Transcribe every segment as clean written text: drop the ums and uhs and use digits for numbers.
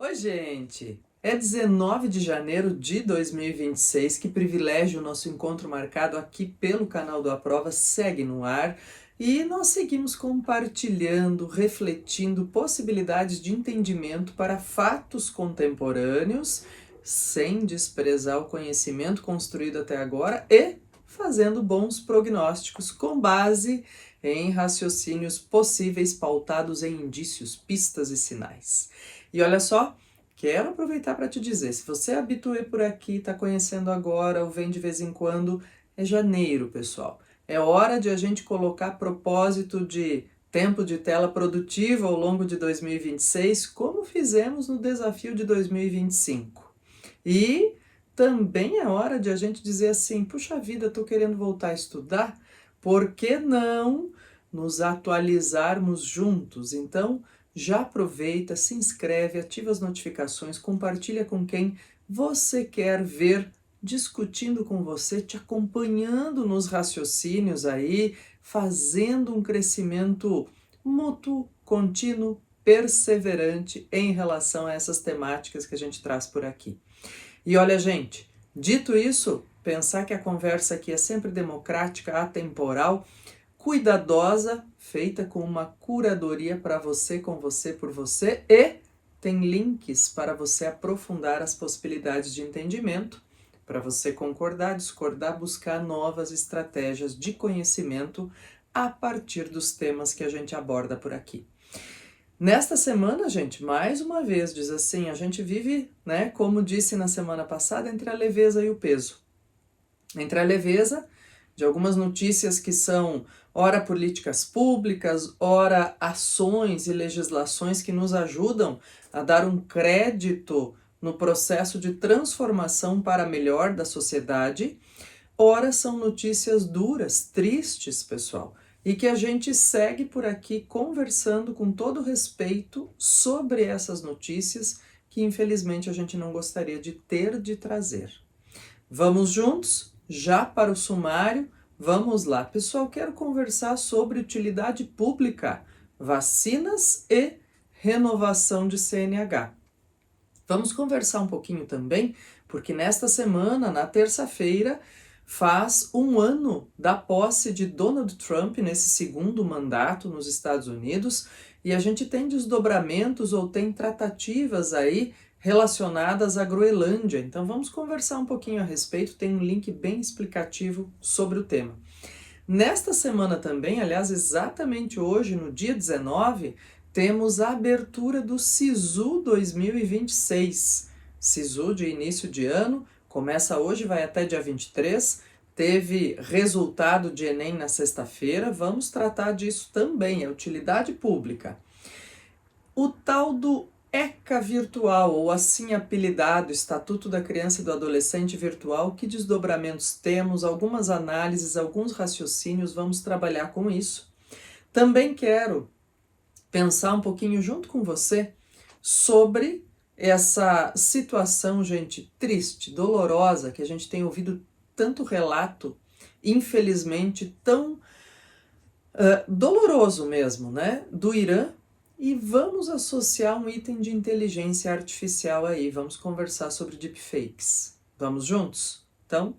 Oi, gente! É 19 de janeiro de 2026, que privilégio o nosso encontro marcado aqui pelo canal do Aprova segue no ar e nós seguimos compartilhando, refletindo possibilidades de entendimento para fatos contemporâneos, sem desprezar o conhecimento construído até agora e fazendo bons prognósticos com base em raciocínios possíveis pautados em indícios, pistas e sinais. E olha só, quero aproveitar para te dizer, se você é habituê por aqui, está conhecendo agora ou vem de vez em quando, é janeiro, pessoal. É hora de a gente colocar propósito de tempo de tela produtivo ao longo de 2026, como fizemos no desafio de 2025. E também é hora de a gente dizer assim, puxa vida, estou querendo voltar a estudar, por que não nos atualizarmos juntos? Então, já aproveita, se inscreve, ativa as notificações, compartilha com quem você quer ver discutindo com você, te acompanhando nos raciocínios aí, fazendo um crescimento mútuo, contínuo, perseverante em relação a essas temáticas que a gente traz por aqui. E olha, gente, dito isso, pensar que a conversa aqui é sempre democrática, atemporal, cuidadosa, feita com uma curadoria para você, com você, por você, e tem links para você aprofundar as possibilidades de entendimento, para você concordar, discordar, buscar novas estratégias de conhecimento a partir dos temas que a gente aborda por aqui. Nesta semana, gente, mais uma vez, diz assim, a gente vive, né, como disse na semana passada, entre a leveza e o peso. Entre a leveza de algumas notícias que são ora políticas públicas, ora ações e legislações que nos ajudam a dar um crédito no processo de transformação para melhor da sociedade, ora são notícias duras, tristes, pessoal, e que a gente segue por aqui conversando com todo respeito sobre essas notícias que infelizmente a gente não gostaria de ter de trazer. Vamos juntos? Já para o sumário? Vamos lá. Pessoal, quero conversar sobre utilidade pública, vacinas e renovação de CNH. Vamos conversar um pouquinho também, porque nesta semana, na terça-feira, faz um ano da posse de Donald Trump nesse segundo mandato nos Estados Unidos, e a gente tem desdobramentos ou tem tratativas aí relacionadas à Groenlândia. Então vamos conversar um pouquinho a respeito, tem um link bem explicativo sobre o tema. Nesta semana também, aliás, exatamente hoje, no dia 19, temos a abertura do SISU 2026. SISU de início de ano, começa hoje, vai até dia 23, teve resultado de Enem na sexta-feira, vamos tratar disso também, é utilidade pública. O tal do ECA virtual, ou assim apelidado Estatuto da Criança e do Adolescente Virtual, que desdobramentos temos, algumas análises, alguns raciocínios, vamos trabalhar com isso. Também quero pensar um pouquinho junto com você sobre essa situação, gente, triste, dolorosa, que a gente tem ouvido tanto relato, infelizmente, tão doloroso mesmo, né, do Irã. E vamos associar um item de inteligência artificial aí, vamos conversar sobre deepfakes. Vamos juntos? Então,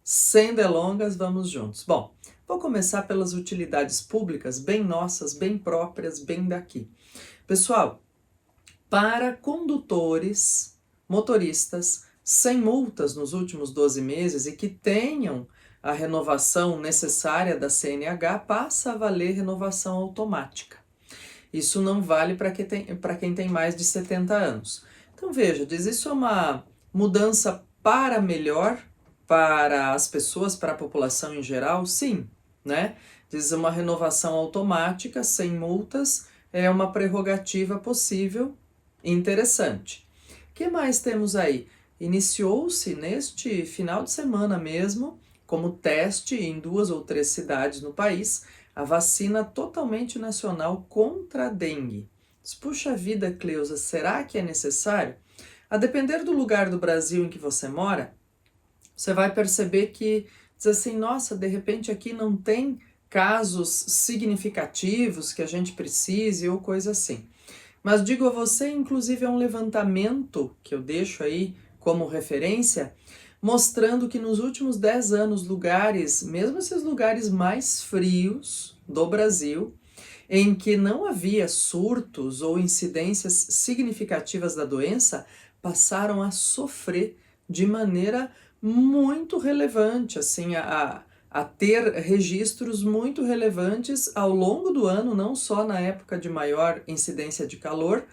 sem delongas, vamos juntos. Bom, vou começar pelas utilidades públicas, bem nossas, bem próprias, bem daqui. Pessoal, para condutores, motoristas, sem multas nos últimos 12 meses e que tenham a renovação necessária da CNH, passa a valer renovação automática. Isso não vale para quem tem mais de 70 anos. Então veja, diz isso é uma mudança para melhor para as pessoas, para a população em geral? Sim, né? Diz uma renovação automática, sem multas, é uma prerrogativa possível e interessante. O que mais temos aí? Iniciou-se neste final de semana mesmo, como teste em 2 ou 3 cidades no país, a vacina totalmente nacional contra a dengue. Puxa vida, Cleusa, será que é necessário? A depender do lugar do Brasil em que você mora, você vai perceber que diz assim, nossa, de repente aqui não tem casos significativos que a gente precise ou coisa assim. Mas digo a você, inclusive é um levantamento que eu deixo aí como referência, mostrando que nos últimos 10 anos, lugares, mesmo esses lugares mais frios do Brasil, em que não havia surtos ou incidências significativas da doença, passaram a sofrer de maneira muito relevante, assim, a ter registros muito relevantes ao longo do ano, não só na época de maior incidência de calor,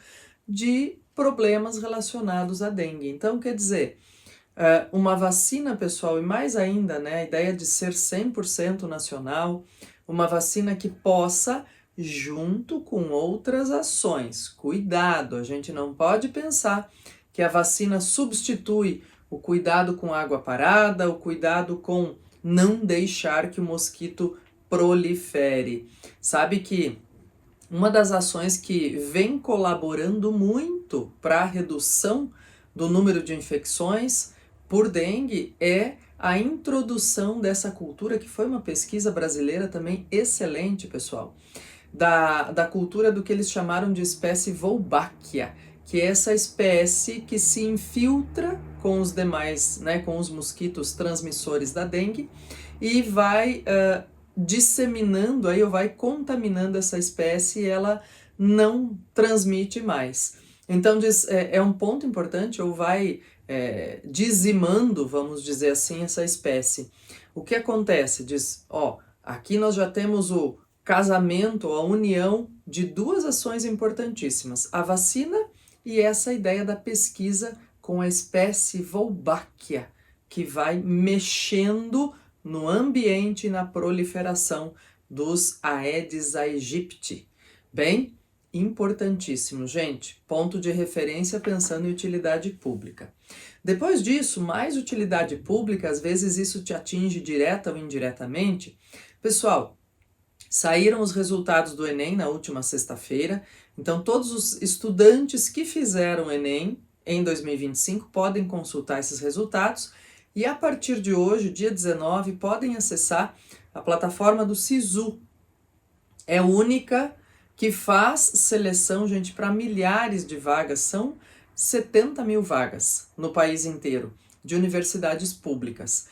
de problemas relacionados à dengue. Então, quer dizer, uma vacina, pessoal, e mais ainda, né, a ideia de ser 100% nacional, uma vacina que possa, junto com outras ações, cuidado, a gente não pode pensar que a vacina substitui o cuidado com água parada, o cuidado com não deixar que o mosquito prolifere. Sabe que uma das ações que vem colaborando muito para a redução do número de infecções por dengue é a introdução dessa cultura, que foi uma pesquisa brasileira também excelente, pessoal, da cultura do que eles chamaram de espécie Wolbachia, que é essa espécie que se infiltra com os demais, né, com os mosquitos transmissores da dengue e vai disseminando aí, ou vai contaminando essa espécie e ela não transmite mais. Então é um ponto importante, ou vai dizimando, vamos dizer assim, essa espécie. O que acontece? Diz, ó, aqui nós já temos o casamento, a união de duas ações importantíssimas, a vacina e essa ideia da pesquisa com a espécie Wolbachia, que vai mexendo no ambiente e na proliferação dos Aedes aegypti. Bem, importantíssimo, gente. Ponto de referência pensando em utilidade pública. Depois disso, mais utilidade pública, às vezes isso te atinge direta ou indiretamente. Pessoal, saíram os resultados do Enem na última sexta-feira, então todos os estudantes que fizeram o Enem em 2025 podem consultar esses resultados e a partir de hoje, dia 19, podem acessar a plataforma do Sisu. É única, que faz seleção, gente, para milhares de vagas, são 70 mil vagas no país inteiro, de universidades públicas.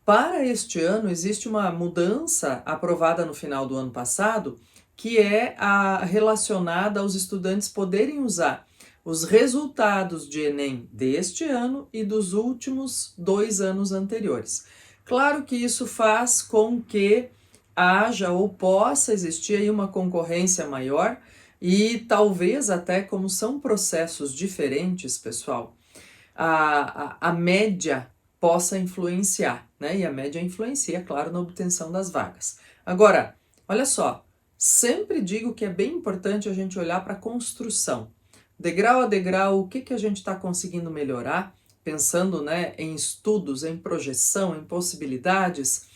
Para este ano, existe uma mudança aprovada no final do ano passado, que é relacionada aos estudantes poderem usar os resultados de Enem deste ano e dos últimos 2 anos anteriores. Claro que isso faz com que haja ou possa existir aí uma concorrência maior e talvez até como são processos diferentes, pessoal, a média possa influenciar, né? E a média influencia, claro, na obtenção das vagas. Agora, olha só, sempre digo que é bem importante a gente olhar para a construção. Degrau a degrau, o que a gente está conseguindo melhorar, pensando, né, em estudos, em projeção, em possibilidades,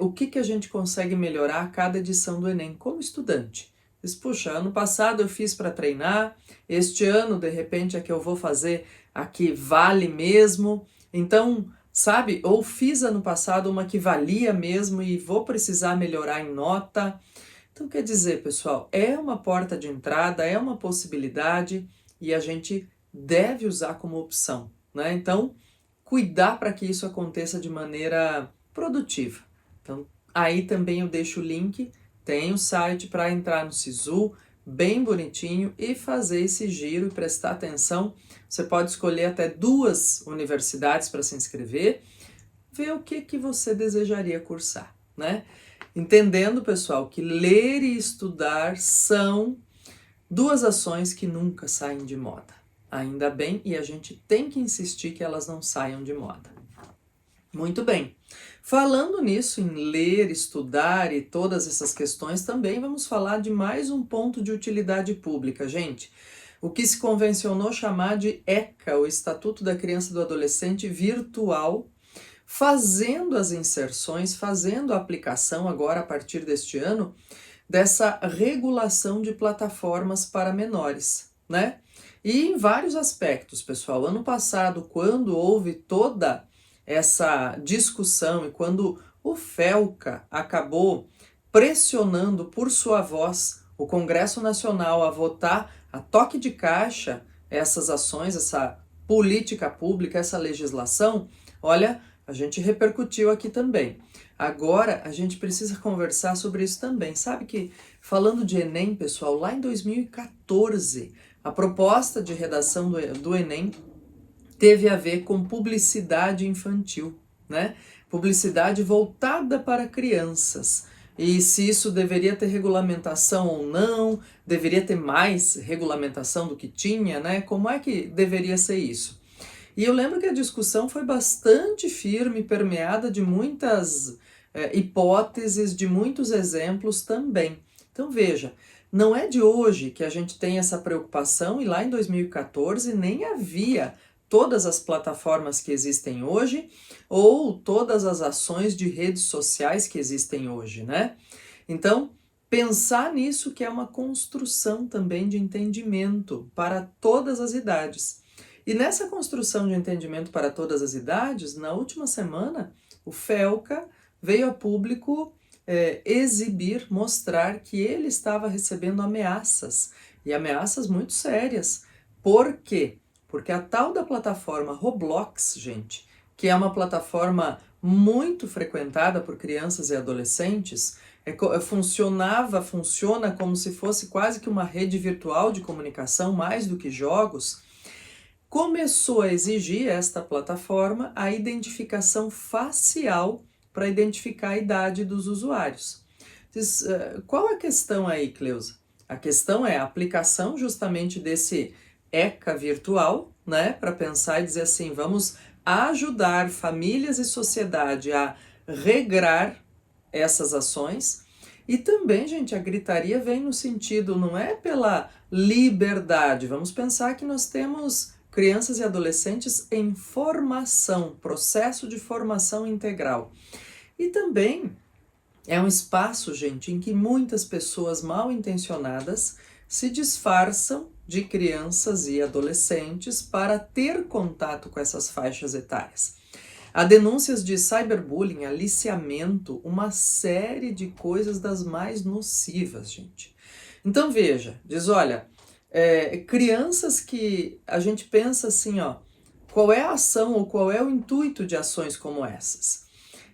o que a gente consegue melhorar a cada edição do Enem como estudante. Diz, puxa, ano passado eu fiz para treinar, este ano, de repente, é que eu vou fazer aqui vale mesmo. Então, sabe, ou fiz ano passado uma que valia mesmo e vou precisar melhorar em nota. Então, quer dizer, pessoal, é uma porta de entrada, é uma possibilidade e a gente deve usar como opção, né? Então, cuidar para que isso aconteça de maneira produtiva. Então, aí também eu deixo o link, tem o site para entrar no Sisu, bem bonitinho, e fazer esse giro e prestar atenção. Você pode escolher até 2 universidades para se inscrever, ver o que você desejaria cursar, né? Entendendo, pessoal, que ler e estudar são 2 ações que nunca saem de moda. Ainda bem, e a gente tem que insistir que elas não saiam de moda. Muito bem. Falando nisso, em ler, estudar e todas essas questões, também vamos falar de mais um ponto de utilidade pública, gente. O que se convencionou chamar de ECA, o Estatuto da Criança e do Adolescente Virtual, fazendo as inserções, fazendo a aplicação agora a partir deste ano, dessa regulação de plataformas para menores, né? E em vários aspectos, pessoal. Ano passado, quando houve toda essa discussão e quando o FELCA acabou pressionando por sua voz o Congresso Nacional a votar a toque de caixa, essas ações, essa política pública, essa legislação, olha, a gente repercutiu aqui também. Agora a gente precisa conversar sobre isso também. Sabe que, falando de Enem, pessoal, lá em 2014, a proposta de redação do Enem teve a ver com publicidade infantil, né? Publicidade voltada para crianças. E se isso deveria ter regulamentação ou não, deveria ter mais regulamentação do que tinha, né? Como é que deveria ser isso? E eu lembro que a discussão foi bastante firme, permeada de muitas hipóteses, de muitos exemplos também. Então veja, não é de hoje que a gente tem essa preocupação, e lá em 2014 nem havia todas as plataformas que existem hoje ou todas as ações de redes sociais que existem hoje, né? Então, pensar nisso que é uma construção também de entendimento para todas as idades. E nessa construção de entendimento para todas as idades, na última semana, o FELCA veio a público exibir, mostrar que ele estava recebendo ameaças, e ameaças muito sérias. Por quê? Porque a tal da plataforma Roblox, gente, que é uma plataforma muito frequentada por crianças e adolescentes, funciona como se fosse quase que uma rede virtual de comunicação, mais do que jogos. Começou a exigir esta plataforma a identificação facial para identificar a idade dos usuários. Qual a questão aí, Cleusa? A questão é a aplicação justamente desse ECA virtual, né, para pensar e dizer assim, vamos ajudar famílias e sociedade a regrar essas ações. E também, gente, a gritaria vem no sentido, não é pela liberdade, vamos pensar que nós temos crianças e adolescentes em formação, processo de formação integral. E também é um espaço, gente, em que muitas pessoas mal intencionadas se disfarçam de crianças e adolescentes para ter contato com essas faixas etárias. Há denúncias de cyberbullying, aliciamento, uma série de coisas das mais nocivas, gente. Então veja, diz, olha, crianças que a gente pensa assim, ó, qual é a ação ou qual é o intuito de ações como essas?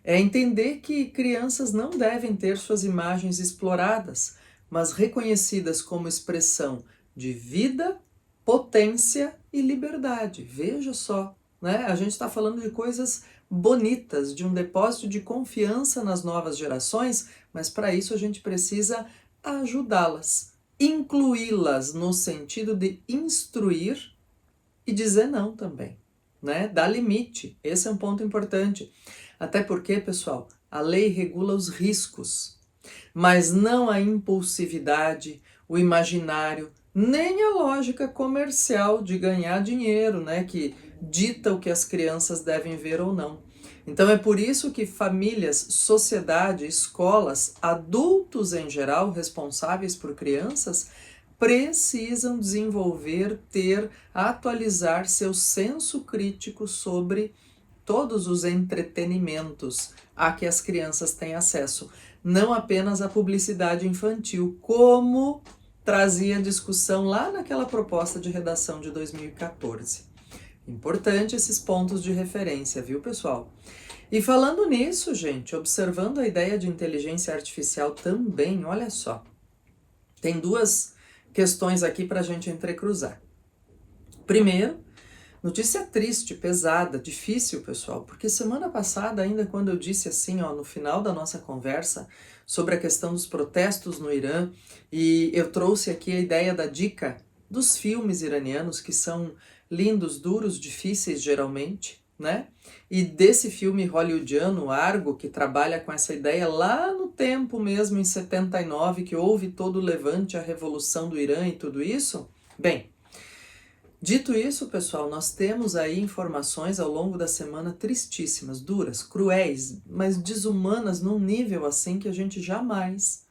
É entender que crianças não devem ter suas imagens exploradas, mas reconhecidas como expressão de vida, potência e liberdade. Veja só, né? A gente está falando de coisas bonitas, de um depósito de confiança nas novas gerações, mas para isso a gente precisa ajudá-las, incluí-las no sentido de instruir e dizer não também, né? Dar limite, esse é um ponto importante. Até porque, pessoal, a lei regula os riscos, mas não a impulsividade, o imaginário, nem a lógica comercial de ganhar dinheiro, né, que dita o que as crianças devem ver ou não. Então é por isso que famílias, sociedade, escolas, adultos em geral responsáveis por crianças precisam desenvolver, atualizar seu senso crítico sobre todos os entretenimentos a que as crianças têm acesso, não apenas a publicidade infantil, como trazia a discussão lá naquela proposta de redação de 2014. Importante esses pontos de referência, viu, pessoal? E falando nisso, gente, observando a ideia de inteligência artificial também, olha só, tem duas questões aqui para a gente entrecruzar. Primeiro, notícia triste, pesada, difícil, pessoal, porque semana passada, ainda quando eu disse assim, ó, no final da nossa conversa, sobre a questão dos protestos no Irã, e eu trouxe aqui a ideia da dica dos filmes iranianos, que são lindos, duros, difíceis geralmente, né? E desse filme hollywoodiano, Argo, que trabalha com essa ideia lá no tempo mesmo, em 79, que houve todo o levante, a revolução do Irã e tudo isso. Bem, dito isso, pessoal, nós temos aí informações ao longo da semana tristíssimas, duras, cruéis, mas desumanas num nível assim que a gente jamais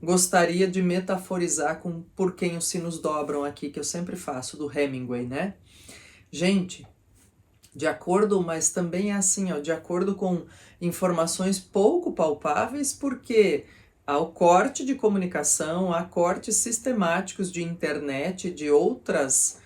gostaria de metaforizar com Por Quem os Sinos Dobram aqui, que eu sempre faço, do Hemingway, né? Gente, de acordo, mas também é assim, ó, de acordo com informações pouco palpáveis, porque ao corte de comunicação, a cortes sistemáticos de internet, de outras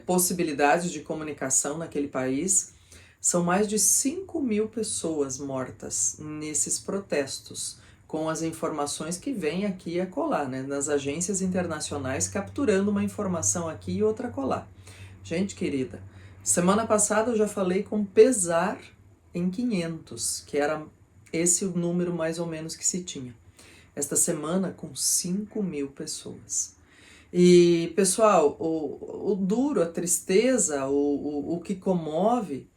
possibilidades de comunicação naquele país. São mais de 5.000 pessoas mortas nesses protestos, com as informações que vêm aqui e acolá, né? Nas agências internacionais, capturando uma informação aqui e outra acolá. Gente querida, semana passada eu já falei com pesar em 500, que era esse o número mais ou menos que se tinha. Esta semana com 5.000 pessoas. E, pessoal, o duro, a tristeza, o que comove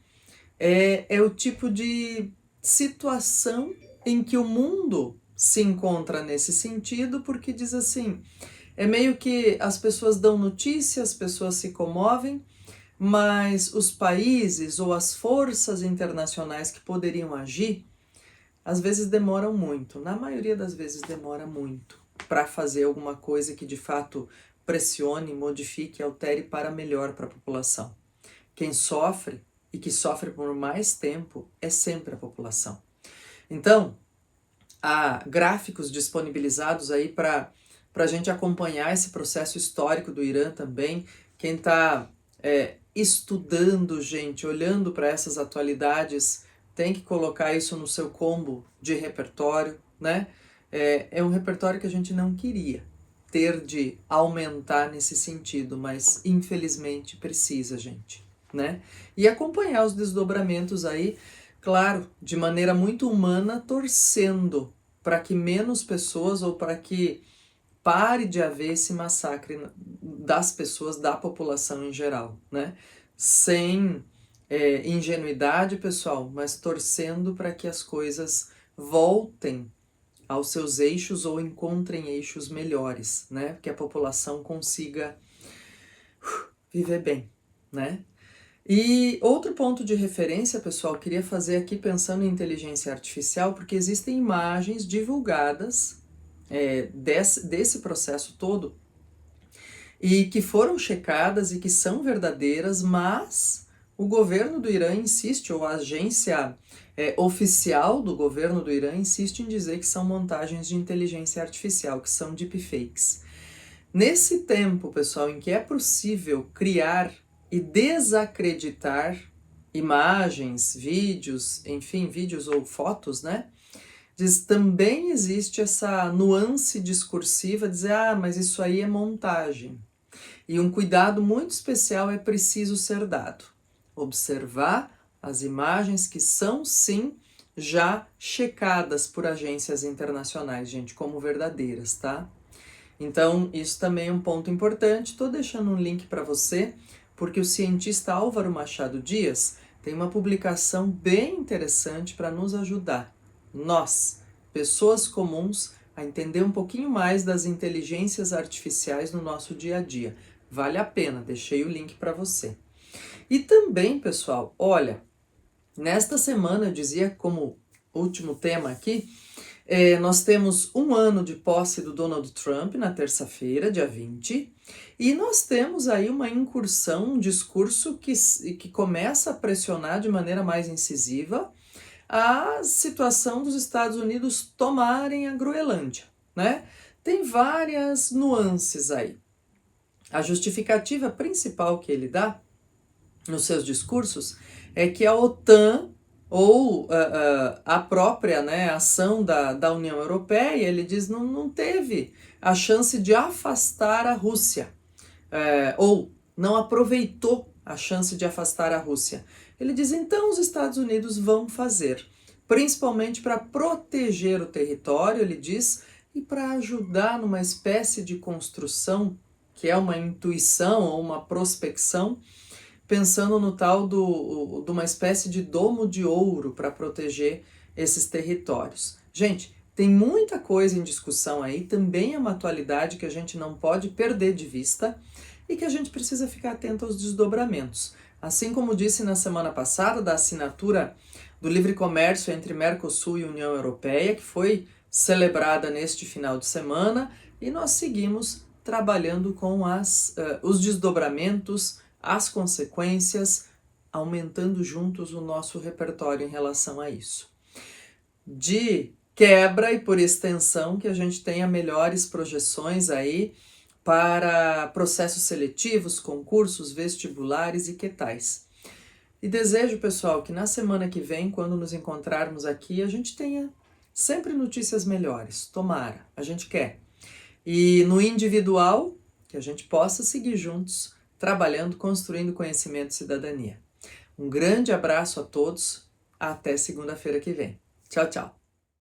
é o tipo de situação em que o mundo se encontra nesse sentido, porque diz assim, é meio que as pessoas dão notícia, as pessoas se comovem, mas os países ou as forças internacionais que poderiam agir, às vezes demoram muito, na maioria das vezes demora muito, para fazer alguma coisa que de fato pressione, modifique, altere para melhor para a população. Quem sofre, e que sofre por mais tempo, é sempre a população. Então, há gráficos disponibilizados aí para a gente acompanhar esse processo histórico do Irã também. Quem está estudando, gente, olhando para essas atualidades, tem que colocar isso no seu combo de repertório, né? É um repertório que a gente não queria ter de aumentar nesse sentido, mas infelizmente precisa, gente, né? E acompanhar os desdobramentos aí, claro, de maneira muito humana, torcendo para que menos pessoas ou para que pare de haver esse massacre das pessoas, da população em geral, né? Sem ingenuidade, pessoal, mas torcendo para que as coisas voltem aos seus eixos ou encontrem eixos melhores, né? Que a população consiga viver bem, né? E outro ponto de referência, pessoal, queria fazer aqui pensando em inteligência artificial, porque existem imagens divulgadas desse processo todo e que foram checadas e que são verdadeiras, mas o governo do Irã insiste, ou a agência oficial do governo do Irã insiste em dizer que são montagens de inteligência artificial, que são deepfakes. Nesse tempo, pessoal, em que é possível criar e desacreditar imagens, vídeos, enfim, vídeos ou fotos, né? Também existe essa nuance discursiva, dizer, mas isso aí é montagem. E um cuidado muito especial é preciso ser dado. Observar as imagens que são, sim, já checadas por agências internacionais, gente, como verdadeiras, tá? Então, isso também é um ponto importante. Estou deixando um link para você, porque o cientista Álvaro Machado Dias tem uma publicação bem interessante para nos ajudar, nós, pessoas comuns, a entender um pouquinho mais das inteligências artificiais no nosso dia a dia. Vale a pena, deixei o link para você. E também, pessoal, olha, nesta semana eu dizia como último tema aqui, nós temos um ano de posse do Donald Trump na terça-feira, dia 20, e nós temos aí uma incursão, um discurso que começa a pressionar de maneira mais incisiva a situação dos Estados Unidos tomarem a Groenlândia, né? Tem várias nuances aí. A justificativa principal que ele dá nos seus discursos é que a OTAN ou a própria, né, ação da União Europeia, ele diz, não teve a chance de afastar a Rússia, ou não aproveitou a chance de afastar a Rússia. Ele diz, então os Estados Unidos vão fazer, principalmente para proteger o território, ele diz, e para ajudar numa espécie de construção, que é uma intuição ou uma prospecção, pensando no tal de uma espécie de domo de ouro para proteger esses territórios. Gente, tem muita coisa em discussão aí, também é uma atualidade que a gente não pode perder de vista e que a gente precisa ficar atento aos desdobramentos. Assim como disse na semana passada, da assinatura do livre comércio entre Mercosul e União Europeia, que foi celebrada neste final de semana, e nós seguimos trabalhando com os desdobramentos, as consequências, aumentando juntos o nosso repertório em relação a isso. De quebra e por extensão que a gente tenha melhores projeções aí para processos seletivos, concursos, vestibulares e que tais. E desejo, pessoal, que na semana que vem, quando nos encontrarmos aqui, a gente tenha sempre notícias melhores. Tomara, a gente quer. E no individual, que a gente possa seguir juntos, trabalhando, construindo conhecimento e cidadania. Um grande abraço a todos, até segunda-feira que vem. Tchau, tchau!